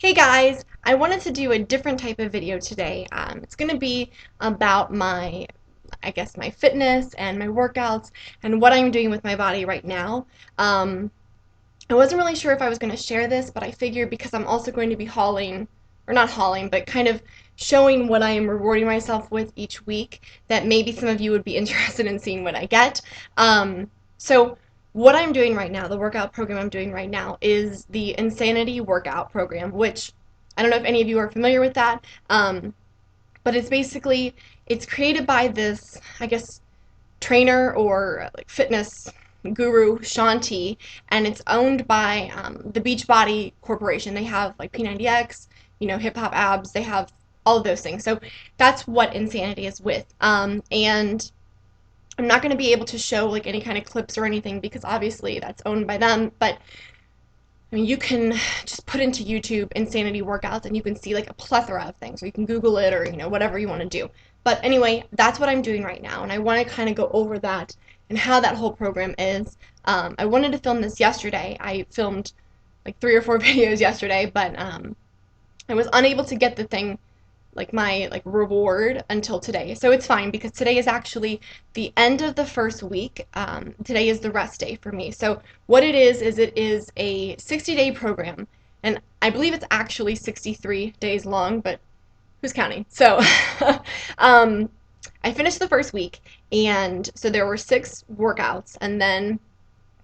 Hey guys, I wanted to do a different type of video today. It's going to be about my fitness and my workouts and what I'm doing with my body right now. I wasn't really sure if I was going to share this, but I figured because I'm also going to be hauling, or not hauling, but kind of showing what I am rewarding myself with each week, that maybe some of you would be interested in seeing what I get. So what I'm doing right now, the workout program I'm doing right now, is the Insanity Workout Program, which I don't know if any of you are familiar with that, but it's created by this, I guess, trainer or like fitness guru Shanti, and it's owned by the Beachbody Corporation. They have like P90X, Hip Hop Abs. They have all of those things. So that's what Insanity is with. And I'm not going to be able to show like any kind of clips or anything because obviously that's owned by them. But I mean, you can just put into YouTube Insanity workouts and you can see like a plethora of things, or you can Google it, or whatever you want to do. But anyway, that's what I'm doing right now, and I want to kind of go over that and how that whole program is. I wanted to film this yesterday. I filmed like 3 or 4 videos yesterday, but I was unable to get the thing, like my reward, until today. So it's fine because today is actually the end of the first week. Today is the rest day for me. So what it is it is a 60-day program, and I believe it's actually 63 days long, but who's counting? So I finished the first week, and so there were 6 workouts, and then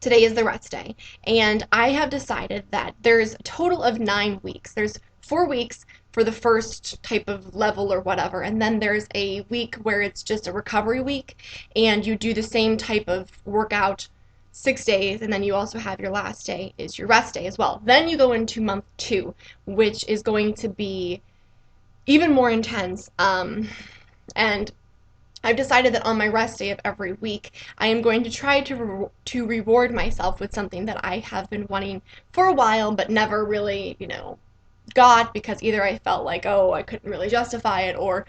today is the rest day. And I have decided that there's a total of 9 weeks. There's 4 weeks for the first type of level or whatever, and then there's a week where it's just a recovery week, and you do the same type of workout 6 days, and then you also have your last day is your rest day as well. Then you go into month 2, which is going to be even more intense. And I've decided that on my rest day of every week, I am going to try to reward myself with something that I have been wanting for a while, but never really, got, because either I felt like, oh, I couldn't really justify it, or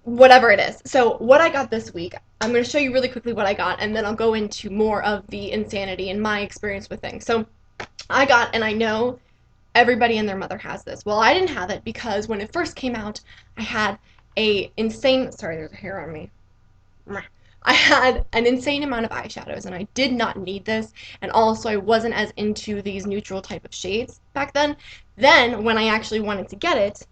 whatever it is. So what I got this week, I'm going to show you really quickly what I got, and then I'll go into more of the insanity and my experience with things. So I got, and I know everybody and their mother has this. Well, I didn't have it because when it first came out, I had sorry, there's a hair on me. I had an insane amount of eyeshadows, and I did not need this, and also I wasn't as into these neutral type of shades back then. Then, when I actually wanted to get it,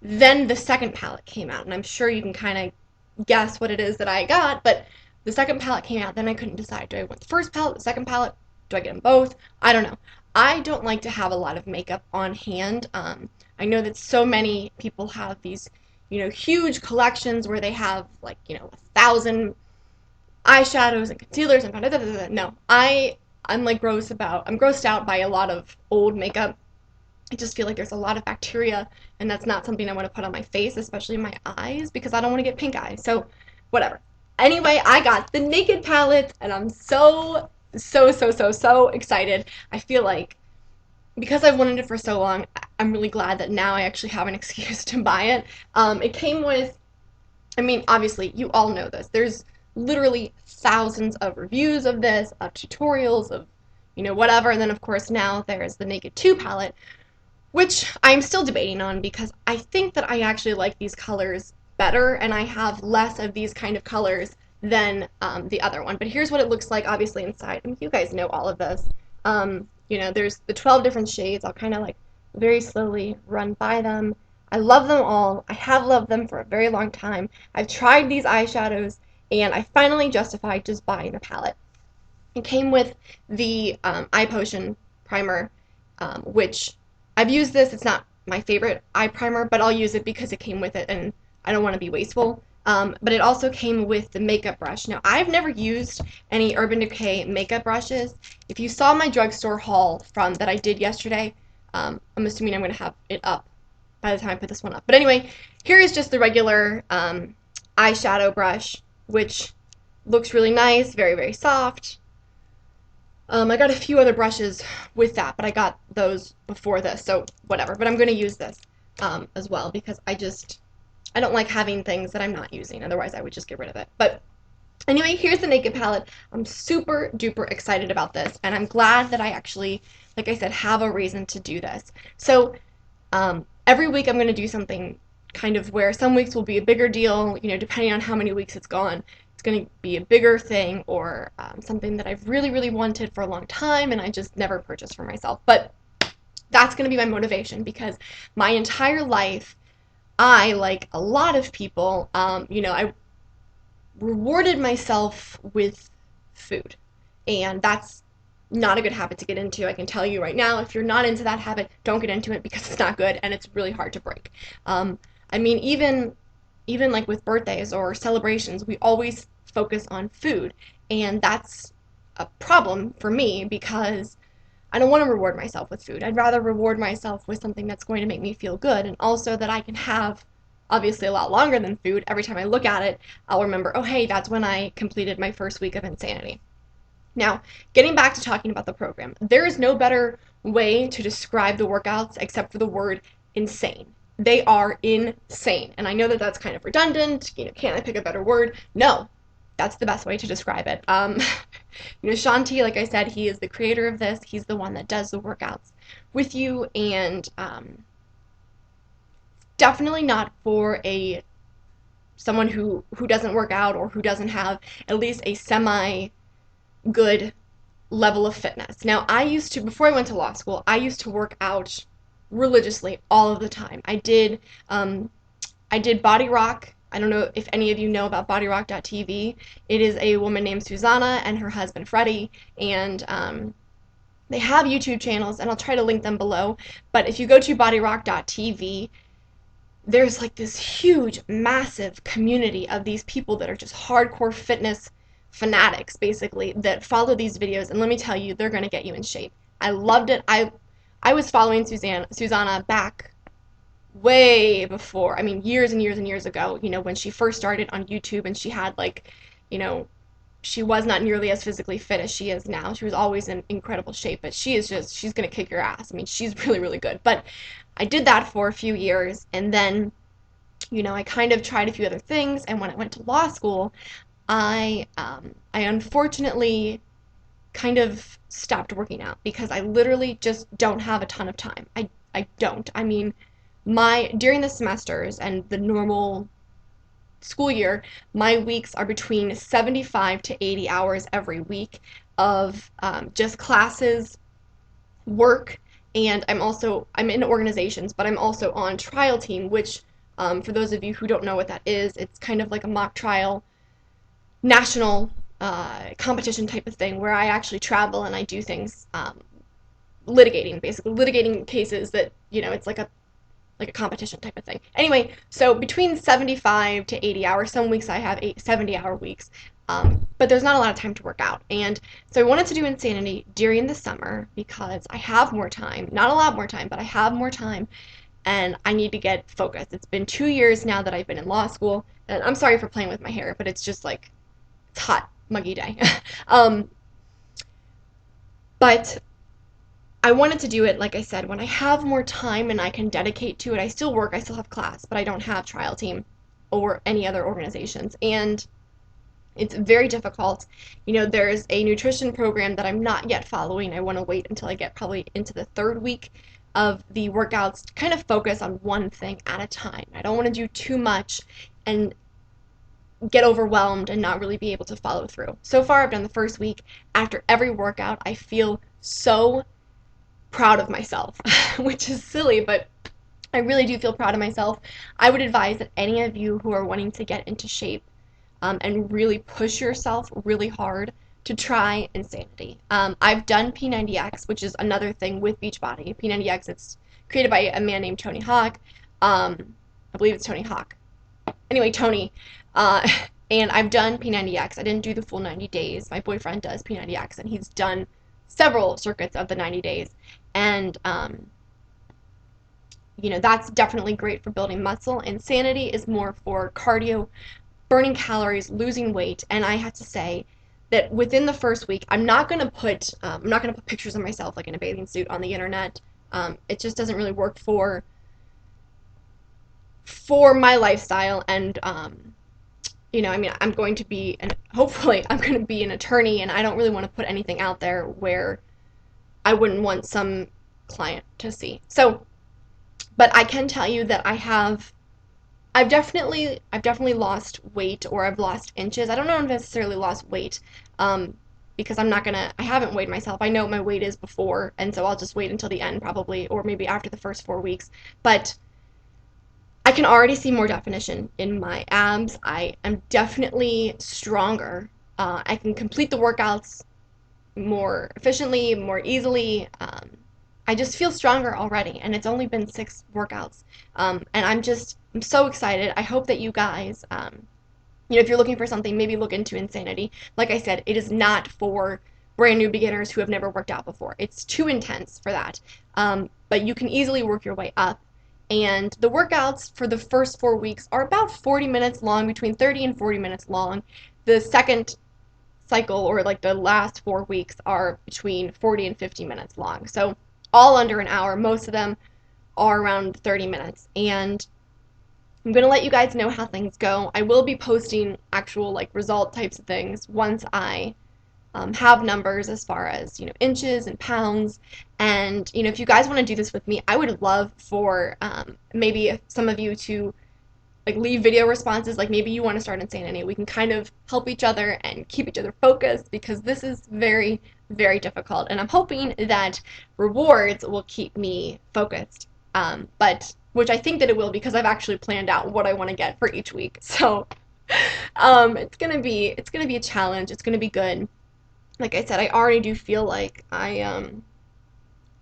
then the second palette came out, and I'm sure you can kind of guess what it is that I got, but the second palette came out, then I couldn't decide. Do I want the first palette, the second palette? Do I get them both? I don't know. I don't like to have a lot of makeup on hand. I know that so many people have these, huge collections where they have like, 1,000 eyeshadows and concealers and blah, blah, blah, blah. No, I'm grossed out by a lot of old makeup. I just feel like there's a lot of bacteria, and that's not something I want to put on my face, especially my eyes, because I don't want to get pink eye. So whatever. Anyway, I got the Naked palette, and I'm so excited. I feel like because I've wanted it for so long, I'm really glad that now I actually have an excuse to buy it. It came with, I mean, obviously, you all know this. There's literally thousands of reviews of this, of tutorials, of, whatever. And then, of course, now there's the Naked 2 palette, which I'm still debating on because I think that I actually like these colors better, and I have less of these kind of colors than the other one. But here's what it looks like, obviously, inside. I mean, you guys know all of this. There's the 12 different shades. I'll kind of like very slowly run by them. I love them all. I have loved them for a very long time. I've tried these eyeshadows, and I finally justified just buying the palette. It came with the eye potion primer, which I've used this. It's not my favorite eye primer, but I'll use it because it came with it, and I don't want to be wasteful. But it also came with the makeup brush. Now, I've never used any Urban Decay makeup brushes. If you saw my drugstore haul that I did yesterday, I'm assuming I'm going to have it up by the time I put this one up. But anyway, here is just the regular eyeshadow brush, which looks really nice, very soft. I got a few other brushes with that, but I got those before this, so whatever. But I'm going to use this as well because I don't like having things that I'm not using. Otherwise, I would just get rid of it. But anyway, here's the Naked palette. I'm super duper excited about this, and I'm glad that I actually, like I said, have a reason to do this. So Every week I'm going to do something kind of where some weeks will be a bigger deal, depending on how many weeks it's gone. It's going to be a bigger thing, or something that I've really, really wanted for a long time and I just never purchased for myself. But that's going to be my motivation, because my entire life, I, like a lot of people, I rewarded myself with food. And that's not a good habit to get into. I can tell you right now, if you're not into that habit, don't get into it, because it's not good and it's really hard to break. Um, I mean, even like with birthdays or celebrations, we always focus on food, and that's a problem for me, because I don't want to reward myself with food. I'd rather reward myself with something that's going to make me feel good, and also that I can have obviously a lot longer than food. Every time I look at it, I'll remember, oh, hey, that's when I completed my first week of insanity. Now, getting back to talking about the program, there is no better way to describe the workouts except for the word insane. They are insane. And I know that that's kind of redundant. Can't I pick a better word? No, that's the best way to describe it. Shanti, like I said, he is the creator of this. He's the one that does the workouts with you, and definitely not for someone who doesn't work out, or who doesn't have at least a semi good level of fitness. Now, before I went to law school, I used to work out religiously all of the time. I did Body Rock. I don't know if any of you know about BodyRock.tv. It is a woman named Susanna and her husband Freddie, and they have YouTube channels, and I'll try to link them below. But if you go to BodyRock.tv, there's like this huge, massive community of these people that are just hardcore fitness fanatics, basically, that follow these videos, and let me tell you, they're going to get you in shape. I loved it. I was following Susanna back way before, I mean, years and years and years ago, when she first started on YouTube, and she had she was not nearly as physically fit as she is now. She was always in incredible shape, but she's going to kick your ass. I mean, she's really, really good. But I did that for a few years, and then, I kind of tried a few other things, and when I went to law school, I unfortunately kind of stopped working out, because I literally just don't have a ton of time. I don't. I mean, during the semesters and the normal school year, my weeks are between 75 to 80 hours every week of just classes, work, and I'm in organizations, but I'm also on trial team, which for those of you who don't know what that is, it's kind of like a mock trial national competition type of thing, where I actually travel and I do things, basically litigating cases that, it's like a competition type of thing. Anyway, so between 75 to 80 hours, some weeks I have 70-hour weeks, but there's not a lot of time to work out. And so I wanted to do Insanity during the summer, because I have more time, not a lot more time, but I have more time, and I need to get focused. It's been 2 years now that I've been in law school, and I'm sorry for playing with my hair, but it's just like, it's hot, muggy day. But I wanted to do it, like I said, when I have more time and I can dedicate to it. I still work, I still have class, but I don't have trial team or any other organizations. And it's very difficult. There's a nutrition program that I'm not yet following. I want to wait until I get probably into the third week of the workouts to kind of focus on one thing at a time. I don't want to do too much and get overwhelmed and not really be able to follow through. So far, I've done the first week. After every workout, I feel so proud of myself, which is silly, but I really do feel proud of myself. I would advise that any of you who are wanting to get into shape and really push yourself really hard, to try Insanity. I've done P90X, which is another thing with Beachbody. P90X, it's created by a man named Tony Hawk. I believe it's Tony Hawk. Anyway, Tony. And I've done P90X. I didn't do the full 90 days. My boyfriend does P90X, and he's done several circuits of the 90 days. And, that's definitely great for building muscle. Insanity is more for cardio, burning calories, losing weight. And I have to say that within the first week, I'm not gonna put pictures of myself like in a bathing suit on the internet. It just doesn't really work for my lifestyle. And I'm going to be, hopefully I'm going to be an attorney, and I don't really want to put anything out there where I wouldn't want some client to see. So But I can tell you that I've definitely lost weight, or I've lost inches. I don't know if I've necessarily lost weight, um, because I haven't weighed myself. I know what my weight is before, and so I'll just wait until the end probably, or maybe after the first 4 weeks. But I can already see more definition in my abs. I am definitely stronger. I can complete the workouts more efficiently, more easily. I just feel stronger already, and it's only been 6 workouts. And I'm so excited. I hope that you guys, if you're looking for something, maybe look into Insanity. Like I said, it is not for brand new beginners who have never worked out before. It's too intense for that. But you can easily work your way up. And the workouts for the first 4 weeks are about 40 minutes long, between 30 and 40 minutes long. The second cycle, or like the last 4 weeks, are between 40 and 50 minutes long. So all under an hour. Most of them are around 30 minutes. And I'm going to let you guys know how things go. I will be posting actual like result types of things once I have numbers as far as inches and pounds. And if you guys want to do this with me, I would love for maybe some of you to like leave video responses. Like maybe you want to start Insanity. We can kind of help each other and keep each other focused, because this is very, very difficult. And I'm hoping that rewards will keep me focused. But which I think that it will, because I've actually planned out what I want to get for each week. So it's gonna be a challenge. It's gonna be good. Like I said, I already do feel like I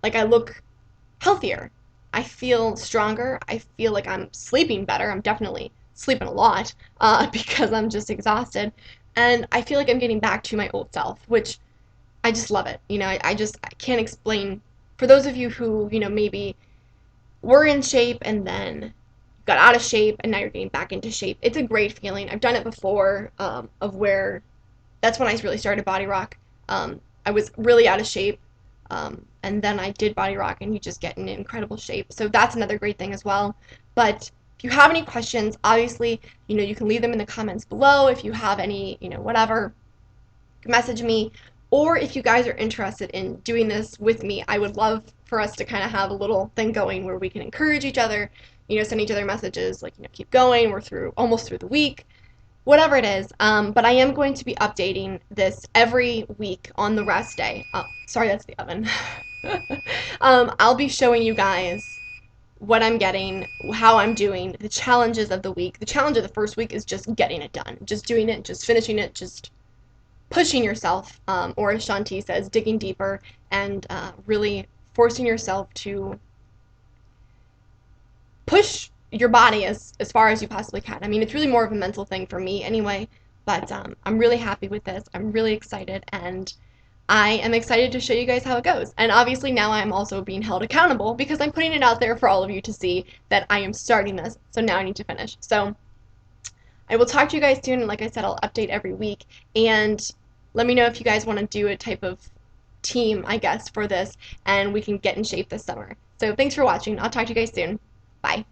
look healthier. I feel stronger. I feel like I'm sleeping better. I'm definitely sleeping a lot, because I'm just exhausted. And I feel like I'm getting back to my old self, which I just love it. I can't explain. For those of you who, maybe were in shape and then got out of shape and now you're getting back into shape, it's a great feeling. I've done it before, of where that's when I really started Body Rock. I was really out of shape, and then I did Body Rock, and you just get in incredible shape. So that's another great thing as well. But if you have any questions, obviously, you can leave them in the comments below. If you have any, whatever, message me. Or if you guys are interested in doing this with me, I would love for us to kind of have a little thing going where we can encourage each other, send each other messages like, keep going, we're almost through the week, whatever it is. But I am going to be updating this every week on the rest day. Oh, sorry, that's the oven. I'll be showing you guys what I'm getting, how I'm doing, the challenges of the week. The challenge of the first week is just getting it done, just doing it, just finishing it, just pushing yourself, or as Shanti says, digging deeper, and really forcing yourself to push your body as far as you possibly can. I mean, it's really more of a mental thing for me anyway, but I'm really happy with this. I'm really excited, and I am excited to show you guys how it goes. And obviously now I'm also being held accountable, because I'm putting it out there for all of you to see that I am starting this, so now I need to finish. So I will talk to you guys soon, and like I said, I'll update every week. And let me know if you guys want to do a type of team, I guess, for this, and we can get in shape this summer. So thanks for watching. I'll talk to you guys soon. Bye.